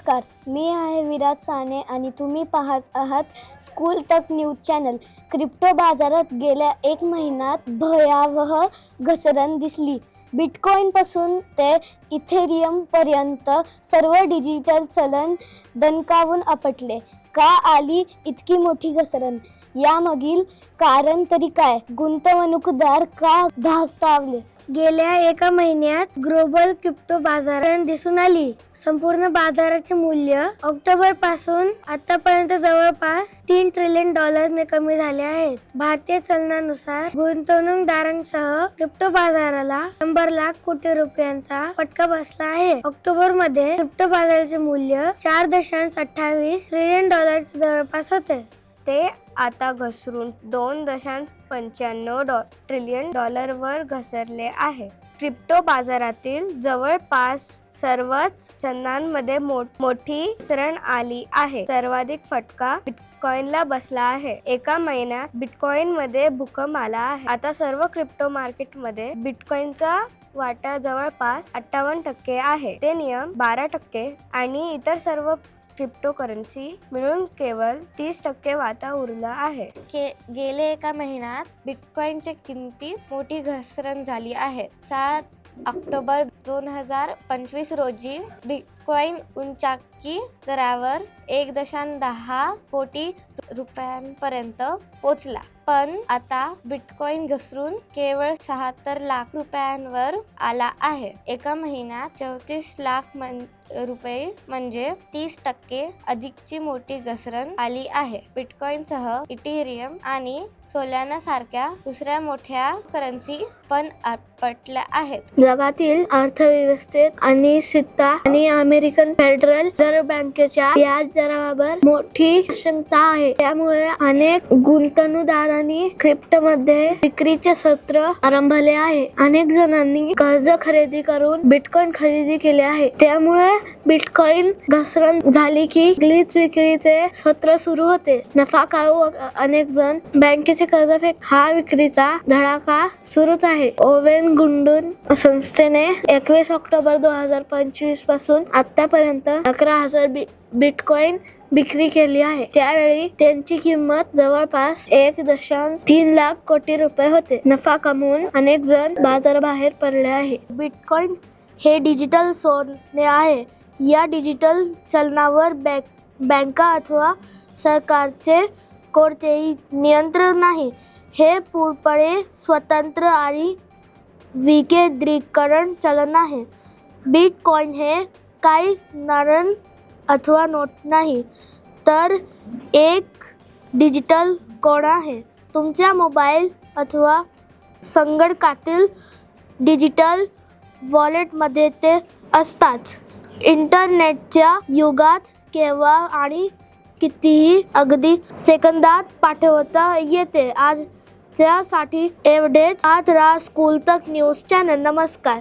नमस्कार, मी आहे विराज साने आणि तुम्ही पाहत आहात स्कूल तक न्यूज चॅनल। क्रिप्टो बाजारात गेल्या एक महिन्यात भयावह घसरण दिसली। बिटकॉइन पासून ते इथेरियम पर्यंत सर्व डिजिटल चलन दणकावून आपटले। का आली इतकी मोठी घसरण? यामागील कारण तरी काय? गुंतवणूकदार का धास्तावले? गेल्या एका महिन्यात ग्लोबल क्रिप्टो बाजारात दिसून आली। संपूर्ण बाजाराचे मूल्य ऑक्टोबर पासून आतापर्यंत जवळपास $3 ट्रिलियन कमी झाले आहेत। भारतीय चलनानुसार गुंतवणूकदारांसह क्रिप्टो बाजाराला 100 लाख कोटी रुपयांचा फटका बसला आहे। ऑक्टोबर मध्ये क्रिप्टो बाजाराचे मूल्य $4.28 ट्रिलियन जवळपास होते। ते आता घसरून $2.95 ट्रिलियन वर घसरले आहे। क्रिप्टो बाजारातील जवळपास सर्वच चलनांमध्ये मोठी घसरण आली आहे। सर्वाधिक फटका बिटकॉइनला बसला आहे। एका महिन्यात बिटकॉइन मध्ये भूकंप आला आहे। आता सर्व क्रिप्टो मार्केटमध्ये बिटकॉइनचा वाटा जवळपास 58% आहे। ते नियम 12% आणि इतर सर्व क्रिप्टोकरन्सी मिळून केवळ 30% वाटा उरला आहे। गेले एका महिन्यात बिटकॉइनच्या किमतीत मोठी घसरण झाली आहे। 7 ऑक्टोबर 2025 रोजी बिटकॉइन उंचाकी दरावर 1.10 कोटी रुपयांपर्यंत पोहोचला, पण आता बिटकॉइन घसरून केवळ 76 लाख रुपयांवर आला आहे। एका महिन्यात 34 लाख रुपये म्हणजे 30% अधिकची मोठी घसरण आली आहे। बिटकॉइनसह इथेरियम आणि सोलाना सारख्या दुसऱ्या मोठ्या करन्सी पण आपटल्या आहेत। जगातील अर्थव्यवस्थेत अनिश्चितता आणि अमेरिकन फेडरल रिझर्व्ह बँकेच्या व्याज दरावर मोठी आशंका आहे। त्यामुळे अनेक गुंतवणूकदारांनी क्रिप्टोमध्ये विक्रीचे सत्र आरंभले आहे। अनेक जणांनी कर्ज खरेदी करून बिटकॉइन खरेदी केले आहे। त्यामुळे बिटकॉइन घसरण झाली की लगेच विक्रीचे सत्र सुरू होते। नफा काढू अनेक जण बँकेचे कर्जफेड हा विक्रीचा धडाका सुरूच आहे। ओवेन गुंडून संस्थेने 21 ऑक्टोबर 2025 पासून आतापर्यंत 11,000 बिटकॉइन विक्री केली आहे। त्यावेळी त्यांची किंमत जवळपास 1.3 लाख कोटी रुपये होते। नफा कमवून अनेक जण बाजाराबाहेर पडले आहे। बिटकॉइन हे डिजिटल सोने आहे। या डिजिटल चलनावर बँका अथवा सरकारचे कोणतेही नियंत्रण नाही। हे पूर्णपणे स्वतंत्र आणि विकेंद्रीकरण चलन आहे। बिटकॉइन हे काही नाणं अथवा नोट नाही, तर एक डिजिटल कोड आहे। तुमच्या मोबाईल अथवा संगणकातील डिजिटल वॉलेटमध्ये ते असतात। इंटरनेटच्या युगात केव्हा आणि कितीही अगदी सेकंदात पाठवता येते। आजच्यासाठी एवढेच। आज स्कूल तक न्यूज चॅनल। नमस्कार।